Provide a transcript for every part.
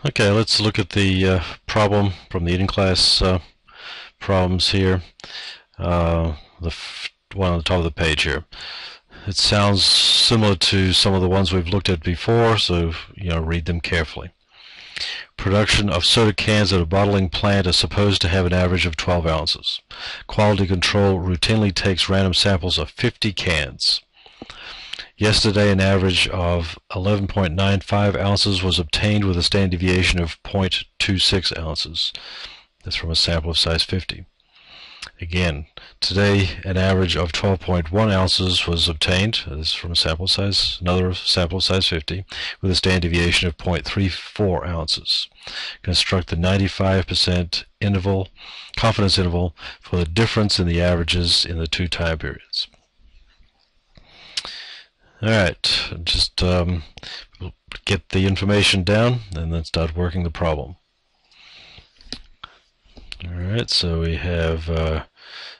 Okay, let's look at the problem from the eating class problems here. The one on the top of the page here. It sounds similar to some of the ones we've looked at before, so read them carefully. Production of soda cans at a bottling plant is supposed to have an average of 12 ounces. Quality control routinely takes random samples of 50 cans. Yesterday, an average of 11.95 ounces was obtained with a standard deviation of 0.26 ounces. That's from a sample of size 50. Again, today, an average of 12.1 ounces was obtained. This is from a sample size, another sample of size 50, with a standard deviation of 0.34 ounces. Construct the 95% confidence interval for the difference in the averages in the two time periods. Alright, just get the information down and then start working the problem. Alright, so we have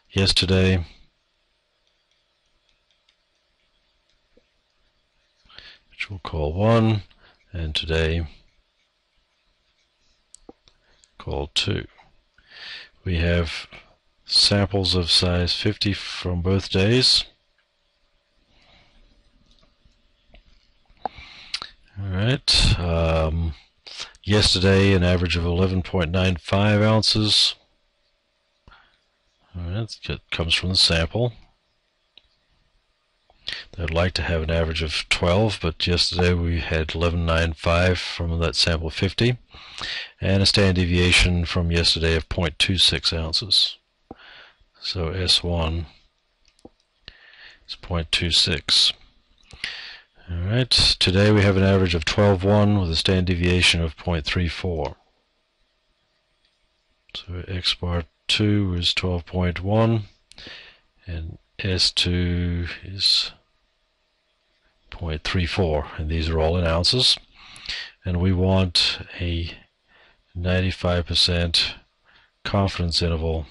yesterday, which we'll call 1, and today, call 2. We have samples of size 50 from both days. Alright, yesterday an average of 11.95 ounces. Alright, that comes from the sample. I'd like to have an average of 12, but yesterday we had 11.95 from that sample of 50, and a standard deviation from yesterday of 0.26 ounces. So S1 is 0.26. Alright, today we have an average of 12.1 with a standard deviation of 0.34. So X bar 2 is 12.1 and S2 is 0.34, and these are all in ounces. And we want a 95% confidence interval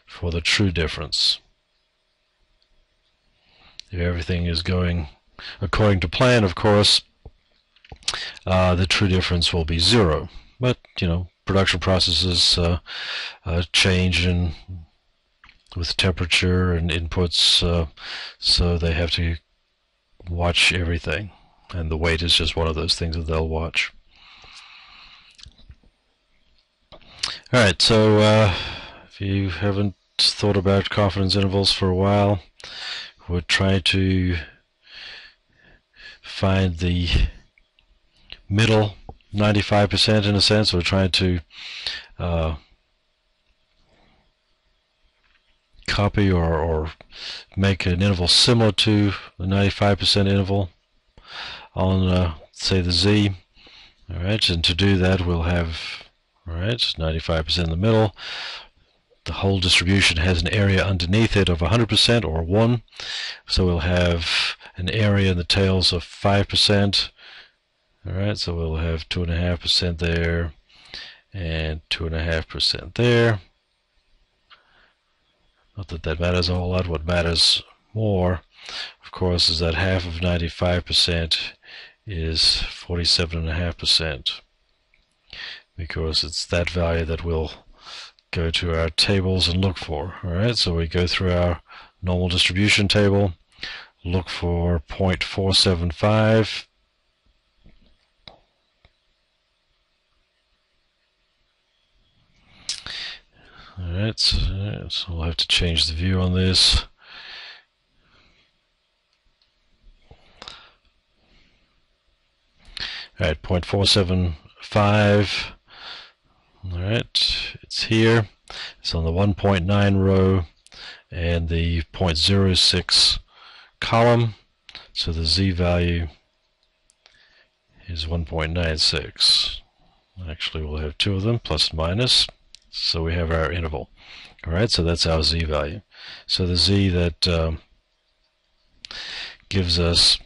for the true difference. If everything is going according to plan, of course, the true difference will be 0. But, production processes change with temperature and inputs, so they have to watch everything. And the weight is just one of those things that they'll watch. Alright, so if you haven't thought about confidence intervals for a while, we're trying to find the middle 95% in a sense. We're trying to copy or make an interval similar to the 95% interval on say the Z. Alright, and to do that we'll have 95% in the middle. The whole distribution has an area underneath it of 100% or 1, so we'll have an area in the tails of 5%. Alright, so we'll have 2.5% there and 2.5% there. Not that that matters a whole lot. What matters more, of course, is that half of 95% is 47.5%, because it's that value that we'll go to our tables and look for. Alright, so we go through our normal distribution table, look for 0.475. Alright, so we'll have to change the view on this. Alright, 0.475. Alright, it's here. It's on the 1.9 row and the 0.06 column. So the Z value is 1.96. Actually, we'll have two of them, plus and minus. So we have our interval. Alright, so that's our Z value. So the Z that gives us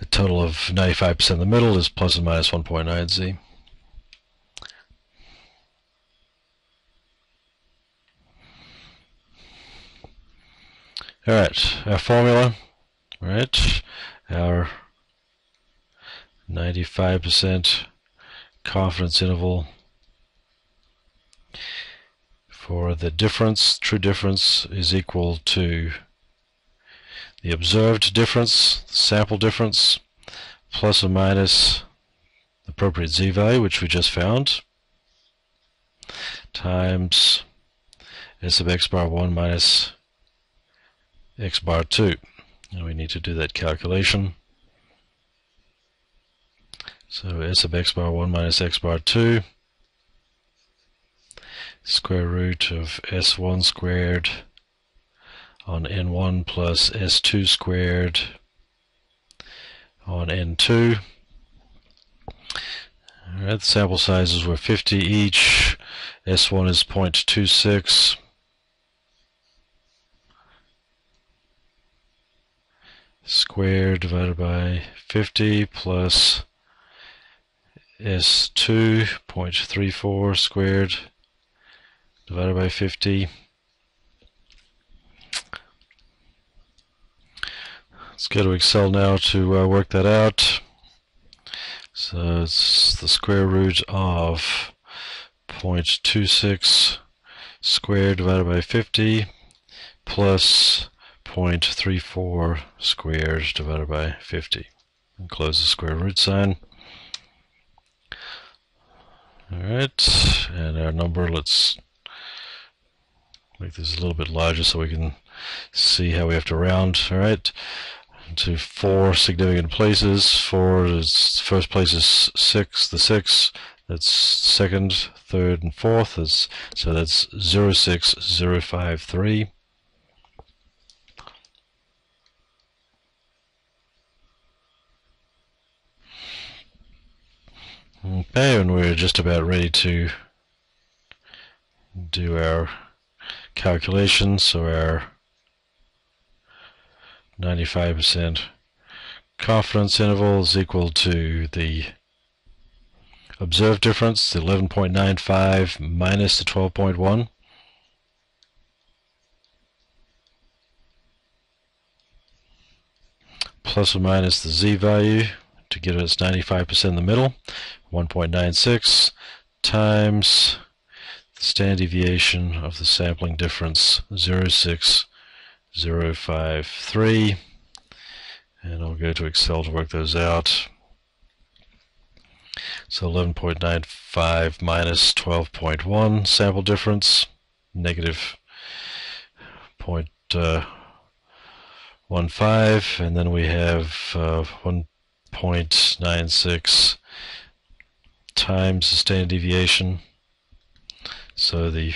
a total of 95% in the middle is plus and minus 1.9 Z. Alright, our formula, our 95% confidence interval for the difference. True difference is equal to the observed difference, sample difference, plus or minus the appropriate z-value, which we just found, times s of x bar 1 minus x bar 2. And we need to do that calculation. So s of x bar 1 minus x bar 2, square root of s1 squared on n1 plus s2 squared on n2. Alright, the sample sizes were 50 each. S1 is 0.26. Squared divided by 50 plus S2, 0.34 squared divided by 50. Let's go to Excel now to work that out. So it's the square root of 0.26 squared divided by 50 plus 0.34 squared divided by 50. And close the square root sign. Alright, and our number, let's make this a little bit larger so we can see how we have to round. Alright, to 4 significant places. 4 is, first place is 6, the 6. That's second, third, and fourth. So that's 06053. Okay, and we're just about ready to do our calculations. So our 95% confidence interval is equal to the observed difference, the 11.95 minus the 12.1. Plus or minus the z-value to give us 95% in the middle, 1.96, times the standard deviation of the sampling difference, 0.6053. And I'll go to Excel to work those out. So 11.95 minus 12.1 sample difference, negative 0.15, and then we have 1.96 times the standard deviation. So the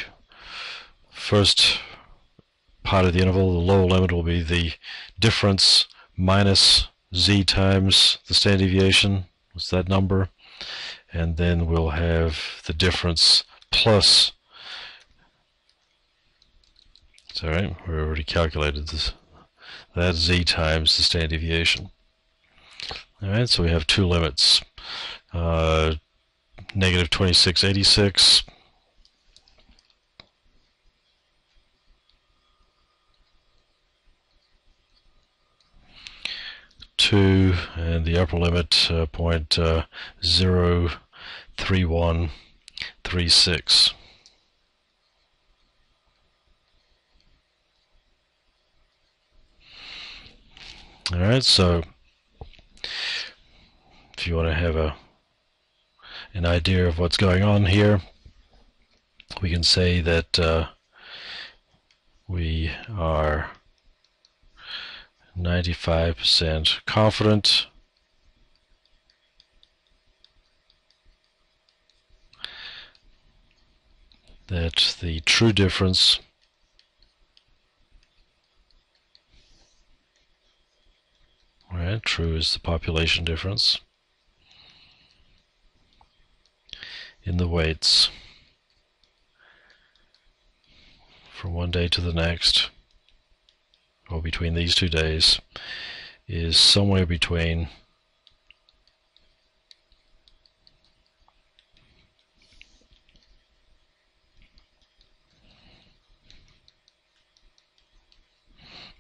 first part of the interval, the lower limit, will be the difference minus z times the standard deviation. What's that number? And then we'll have the difference plus, it's alright, we already calculated this, that z times the standard deviation. Alright, so we have two limits, negative 2686 2, and the upper limit 0.03136. Alright, so if you want to have an idea of what's going on here, we can say that we are 95% confident that the true difference true is the population difference in the weights from one day to the next, or between these 2 days, is somewhere between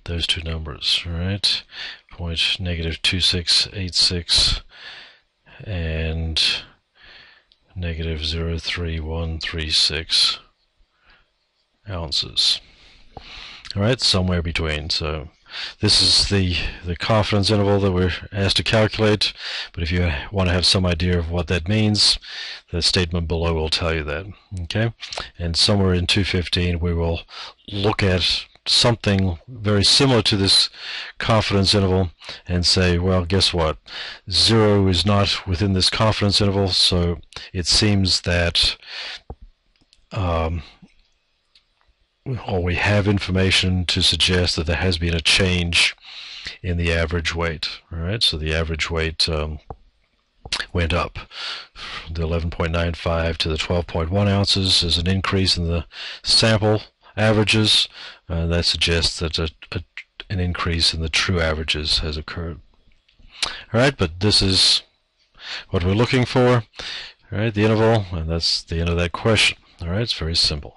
those two numbers, right? Point negative 2686 and negative 0.3136 ounces. All right, somewhere between. So this is the confidence interval that we're asked to calculate, but if you want to have some idea of what that means, the statement below will tell you that. Okay, and somewhere in 215 we will look at something very similar to this confidence interval and say, well, guess what? 0 is not within this confidence interval, so it seems that or we have information to suggest that there has been a change in the average weight. All right, so the average weight went up. The 11.95 to the 12.1 ounces is an increase in the sample averages. That suggests that an increase in the true averages has occurred. All right, but this is what we're looking for. All right, the interval, and that's the end of that question. All right, it's very simple.